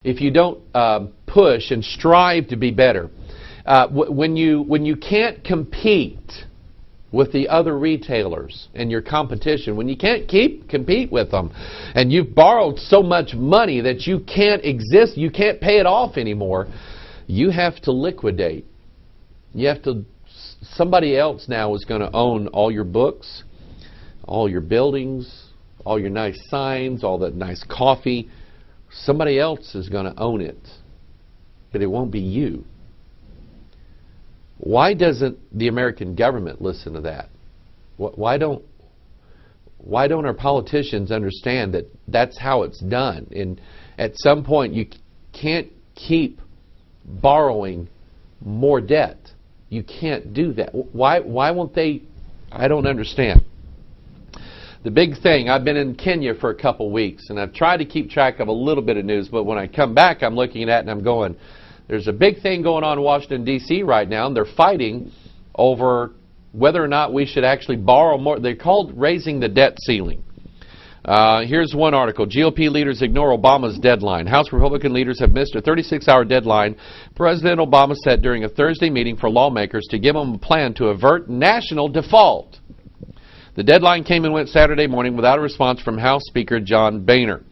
if you don't push and strive to be better, when you can't compete with the other retailers and your competition, when you can't compete with them, and you've borrowed so much money that you can't exist, you can't pay it off anymore, you have to liquidate. You have to. Somebody else now is going to own all your books, all your buildings, all your nice signs, all that nice coffee. Somebody else is going to own it, but it won't be you. Why doesn't the American government listen to that? Why don't our politicians understand that that's how it's done? And at some point, you can't keep borrowing more debt. You can't do that. Why won't they? I don't understand. The big thing, I've been in Kenya for a couple weeks, and I've tried to keep track of a little bit of news, but when I come back, I'm looking at it and I'm going, there's a big thing going on in Washington, D.C. right now, and they're fighting over whether or not we should actually borrow more. They're called raising the debt ceiling. Here's one article. GOP leaders ignore Obama's deadline. House Republican leaders have missed a 36-hour deadline President Obama set during a Thursday meeting for lawmakers to give them a plan to avert national default. The deadline came and went Saturday morning without a response from House Speaker John Boehner.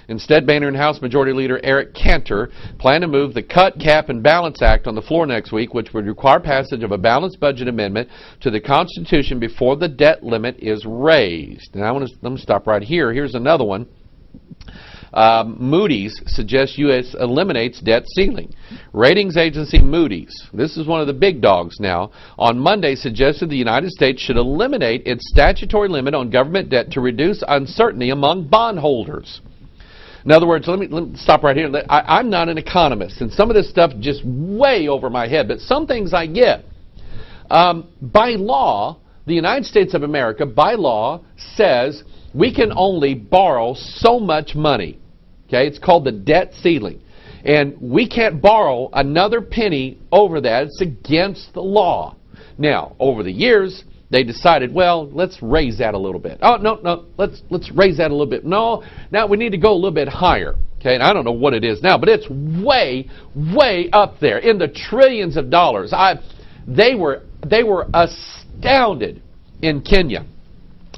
Instead, Boehner and House Majority Leader Eric Cantor plan to move the Cut, Cap, and Balance Act on the floor next week, which would require passage of a balanced budget amendment to the Constitution before the debt limit is raised. Now, let me stop right here. Here's another one. Moody's suggests U.S. eliminates debt ceiling. Ratings agency Moody's, this is one of the big dogs now, on Monday suggested the United States should eliminate its statutory limit on government debt to reduce uncertainty among bondholders. In other words, let me stop right here. I'm not an economist, and some of this stuff just way over my head, but some things I get. By law, the United States of America, by law, says we can only borrow so much money. Okay, it's called the debt ceiling. And we can't borrow another penny over that. It's against the law. Now, over the years, they decided, well, let's raise that a little bit. Oh, no, let's raise that a little bit. No, now we need to go a little bit higher. Okay, and I don't know what it is now, but it's way, way up there in the trillions of dollars. They were astounded in Kenya.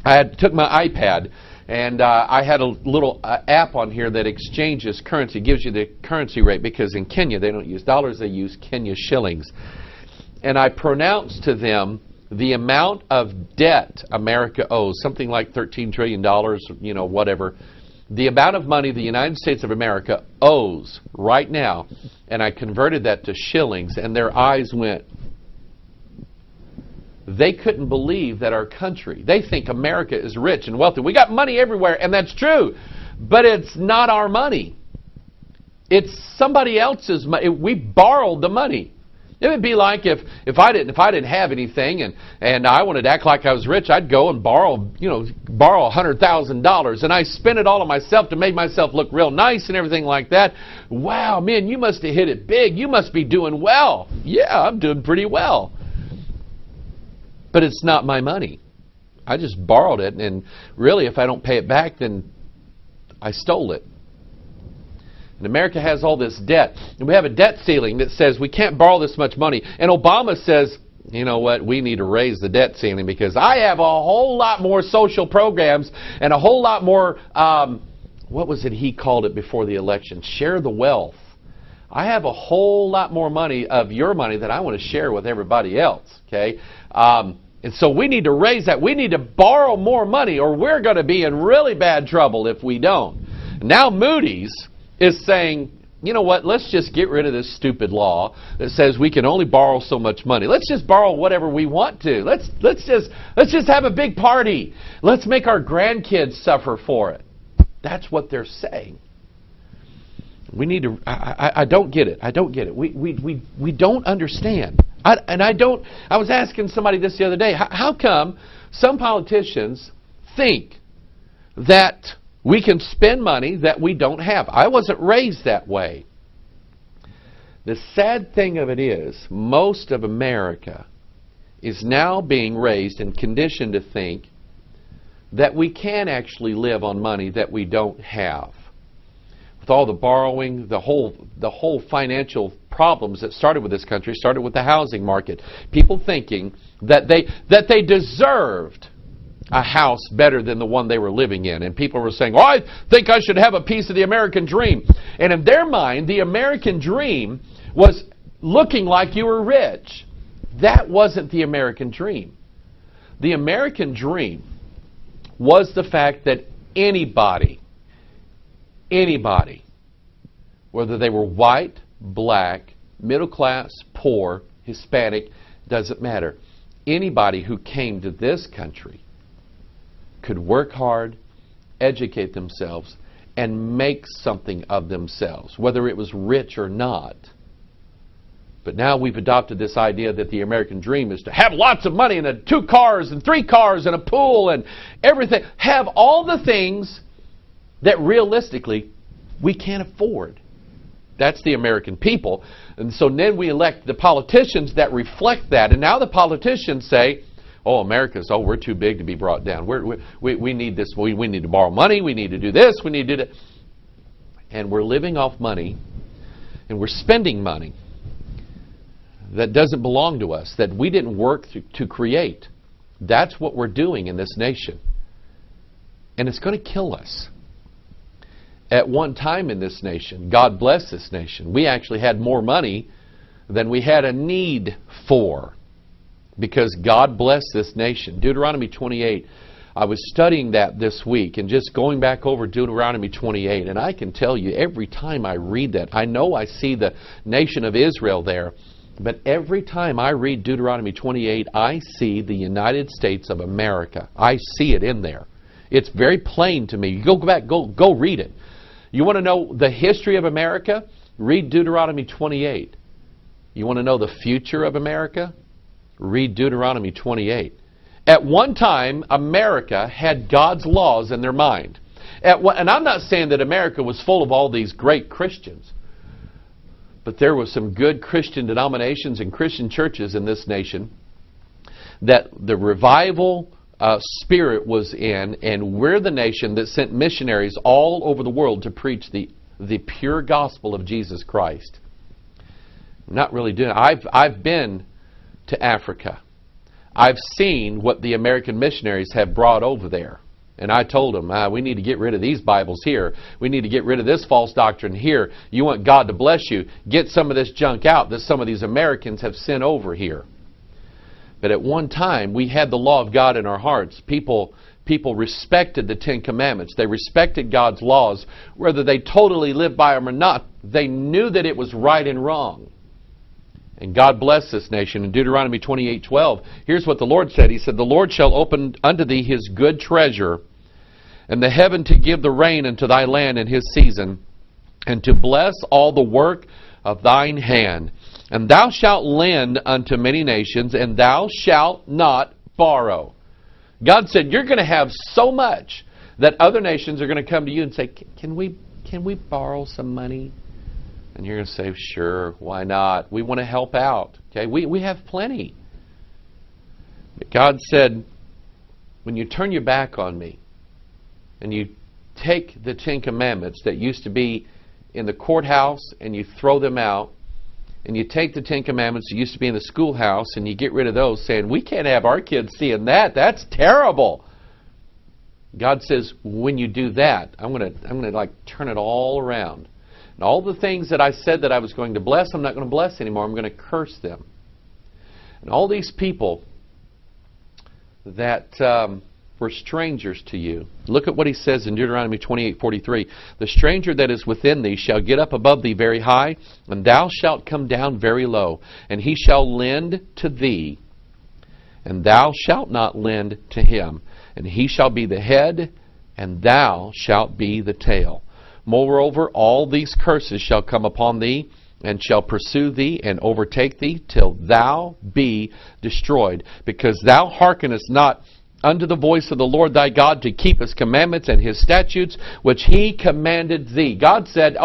I took my iPad, and I had a little app on here that exchanges currency, gives you the currency rate, because in Kenya they don't use dollars, they use Kenya shillings. And I pronounced to them the amount of debt America owes, something like $13 trillion, whatever. The amount of money the United States of America owes right now, and I converted that to shillings, and their eyes went. They couldn't believe that our country, they think America is rich and wealthy. We got money everywhere, and that's true, but it's not our money. It's somebody else's money. We borrowed the money. It would be like if I didn't have anything and I wanted to act like I was rich, I'd go and borrow $100,000, and I spent it all on myself to make myself look real nice and everything like that. Wow, man, you must have hit it big. You must be doing well. Yeah, I'm doing pretty well. But it's not my money. I just borrowed it, and really, if I don't pay it back, then I stole it. And America has all this debt. And we have a debt ceiling that says we can't borrow this much money. And Obama says, you know what, we need to raise the debt ceiling because I have a whole lot more social programs and a whole lot more, what was it he called it before the election? Share the wealth. I have a whole lot more money of your money that I want to share with everybody else. Okay? And so we need to raise that. We need to borrow more money, or we're going to be in really bad trouble if we don't. Now Moody's is saying, you know what, let's just get rid of this stupid law that says we can only borrow so much money. Let's just borrow whatever we want to. Let's just have a big party. Let's make our grandkids suffer for it. That's what they're saying. We need to. I don't get it. I don't get it. We don't understand. I was asking somebody this the other day. How come some politicians think that we can spend money that we don't have? I wasn't raised that way. The sad thing of it is, most of America is now being raised and conditioned to think that we can actually live on money that we don't have. with all the borrowing, the whole financial problems that started with this country, started with the housing market. People thinking that they deserved a house better than the one they were living in. And people were saying, I think I should have a piece of the American dream. And in their mind, the American dream was looking like you were rich. That wasn't the American dream. The American dream was the fact that anybody, whether they were white, black, middle class, poor, Hispanic, doesn't matter. Anybody who came to this country could work hard, educate themselves, and make something of themselves, whether it was rich or not. But now we've adopted this idea that the American dream is to have lots of money and 2 cars and 3 cars and a pool and everything. Have all the things that realistically we can't afford. That's the American people. And so then we elect the politicians that reflect that. And now the politicians say, we're too big to be brought down. We need this. We need to borrow money. We need to do this. We need to do that. And we're living off money. And we're spending money that doesn't belong to us, that we didn't work to create. That's what we're doing in this nation. And it's going to kill us. At one time in this nation, God bless this nation, we actually had more money than we had a need for, because God blessed this nation. Deuteronomy 28, I was studying that this week and just going back over Deuteronomy 28, and I can tell you every time I read that, I know I see the nation of Israel there, but every time I read Deuteronomy 28, I see the United States of America. I see it in there. It's very plain to me. You go back, go read it. You want to know the history of America? Read Deuteronomy 28. You want to know the future of America? Read Deuteronomy 28. At one time, America had God's laws in their mind. And I'm not saying that America was full of all these great Christians, but there were some good Christian denominations and Christian churches in this nation that the revival spirit was in, and we're the nation that sent missionaries all over the world to preach the pure gospel of Jesus Christ. I'm not really doing it. I've been to Africa. I've seen what the American missionaries have brought over there. And I told them, we need to get rid of these Bibles here. We need to get rid of this false doctrine here. You want God to bless you, get some of this junk out that some of these Americans have sent over here. But at one time, we had the law of God in our hearts. People respected the 10 Commandments. They respected God's laws. Whether they totally lived by them or not, they knew that it was right and wrong. And God blessed this nation. In Deuteronomy 28:12, here's what the Lord said. He said, the Lord shall open unto thee his good treasure, and the heaven to give the rain unto thy land in his season, and to bless all the work of thine hand. And thou shalt lend unto many nations, and thou shalt not borrow. God said, you're going to have so much that other nations are going to come to you and say, can we borrow some money? And you're going to say, sure, why not? We want to help out. Okay, we have plenty. But God said, when you turn your back on me and you take the 10 Commandments that used to be in the courthouse and you throw them out, and you take the 10 Commandments that used to be in the schoolhouse and you get rid of those, saying, we can't have our kids seeing that. That's terrible. God says, when you do that, I'm going to like turn it all around. And all the things that I said that I was going to bless, I'm not going to bless anymore. I'm going to curse them. And all these people that were strangers to you. Look at what he says in Deuteronomy 28:43. The stranger that is within thee shall get up above thee very high, and thou shalt come down very low. And he shall lend to thee, and thou shalt not lend to him. And he shall be the head, and thou shalt be the tail. Moreover, all these curses shall come upon thee, and shall pursue thee, and overtake thee, till thou be destroyed. Because thou hearkenest not unto the voice of the Lord thy God, to keep his commandments and his statutes, which he commanded thee. God said,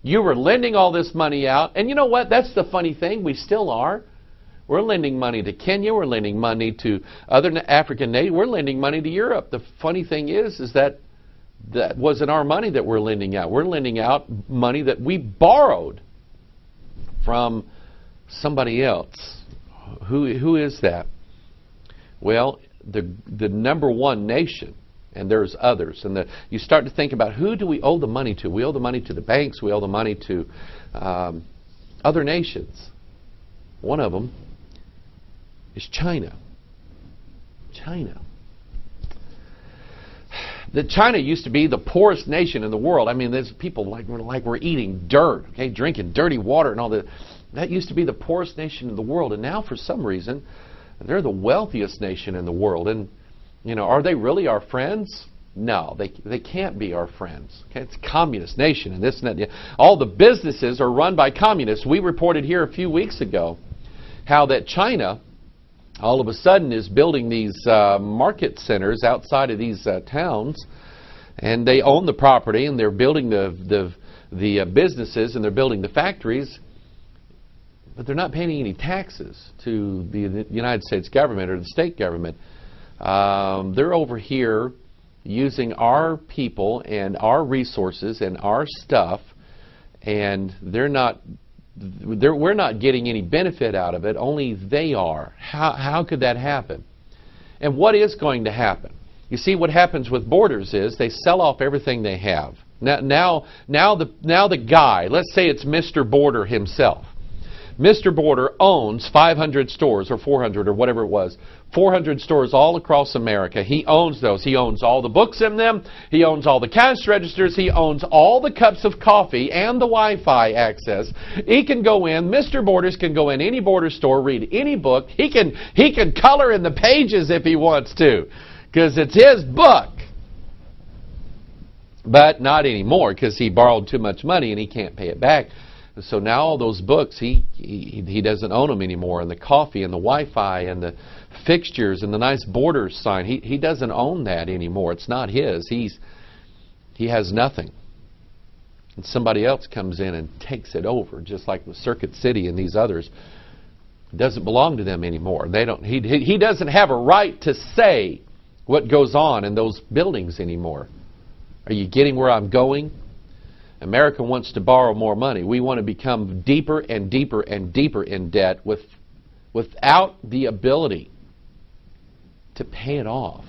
you were lending all this money out. And you know what? That's the funny thing. We still are. We're lending money to Kenya. We're lending money to other African nations. We're lending money to Europe. The funny thing is that that wasn't our money that we're lending out. We're lending out money that we borrowed from somebody else. Who is that? Well, the number one nation, and there's others. And you start to think about, who do we owe the money to? We owe the money to the banks. We owe the money to other nations. One of them is China. China. China used to be the poorest nation in the world. I mean, there's people like we're eating dirt, okay, drinking dirty water and all that. That used to be the poorest nation in the world, and now for some reason they're the wealthiest nation in the world. And are they really our friends? No, they can't be our friends. Okay, it's a communist nation, and this and that. All the businesses are run by communists. We reported here a few weeks ago how that China all of a sudden is building these market centers outside of these towns, and they own the property, and they're building the businesses, and they're building the factories, but they're not paying any taxes to the United States government or the state government. They're over here using our people and our resources and our stuff, and we're not getting any benefit out of it. Only they are. How could that happen? And what is going to happen? You see, what happens with borders is they sell off everything they have. Now the guy, let's say it's Mr. Border himself. Mr. Border owns 500 stores or 400 or whatever it was. 400 stores all across America. He owns those. He owns all the books in them. He owns all the cash registers. He owns all the cups of coffee and the Wi-Fi access. He can go in. Mr. Borders can go in any Border store, read any book. He can color in the pages if he wants to, because it's his book. But not anymore, because he borrowed too much money and he can't pay it back. So now all those books, he doesn't own them anymore, and the coffee and the Wi-Fi and the fixtures and the nice Borders sign, he doesn't own that anymore. It's not his. He has nothing. And somebody else comes in and takes it over, just like with Circuit City and these others. It doesn't belong to them anymore. They don't. He doesn't have a right to say what goes on in those buildings anymore. Are you getting where I'm going? America wants to borrow more money. We want to become deeper and deeper and deeper in debt without the ability to pay it off.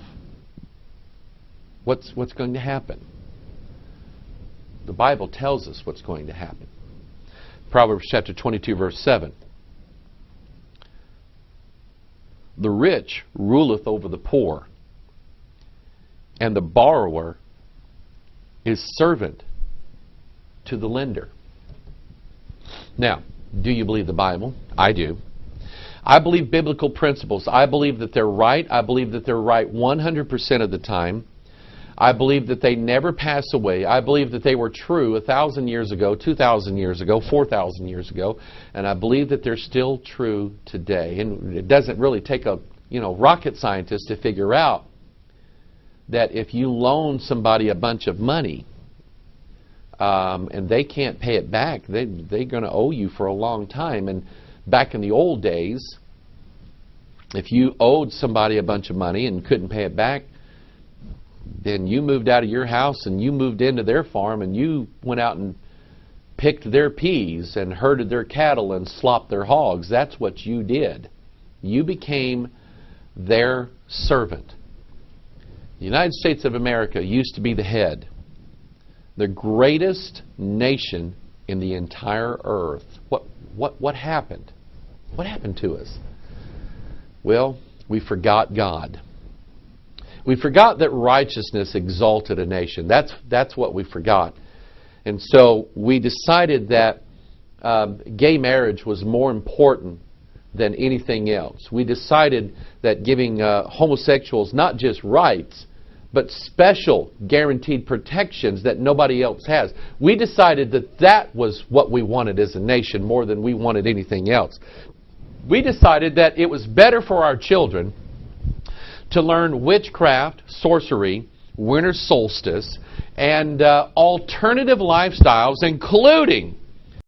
What's going to happen? The Bible tells us what's going to happen. Proverbs chapter 22, verse 7. The rich ruleth over the poor, and the borrower is servant to the lender. Now, do you believe the Bible? I do. I believe biblical principles. I believe that they're right. I believe that they're right 100% of the time. I believe that they never pass away. I believe that they were true 1,000 years ago, 2,000 years ago, 4,000 years ago, and I believe that they're still true today. And it doesn't really take a rocket scientist to figure out that if you loan somebody a bunch of money, and they can't pay it back, they're going to owe you for a long time. And back in the old days, if you owed somebody a bunch of money and couldn't pay it back, then you moved out of your house and you moved into their farm and you went out and picked their peas and herded their cattle and slopped their hogs. That's what you did. You became their servant. The United States of America used to be the head. The greatest nation in the entire earth. What happened? What happened to us? Well, we forgot God. We forgot that righteousness exalted a nation. That's what we forgot. And so we decided that gay marriage was more important than anything else. We decided that giving homosexuals not just rights, but special guaranteed protections that nobody else has. We decided that that was what we wanted as a nation more than we wanted anything else. We decided that it was better for our children to learn witchcraft, sorcery, winter solstice, and alternative lifestyles, including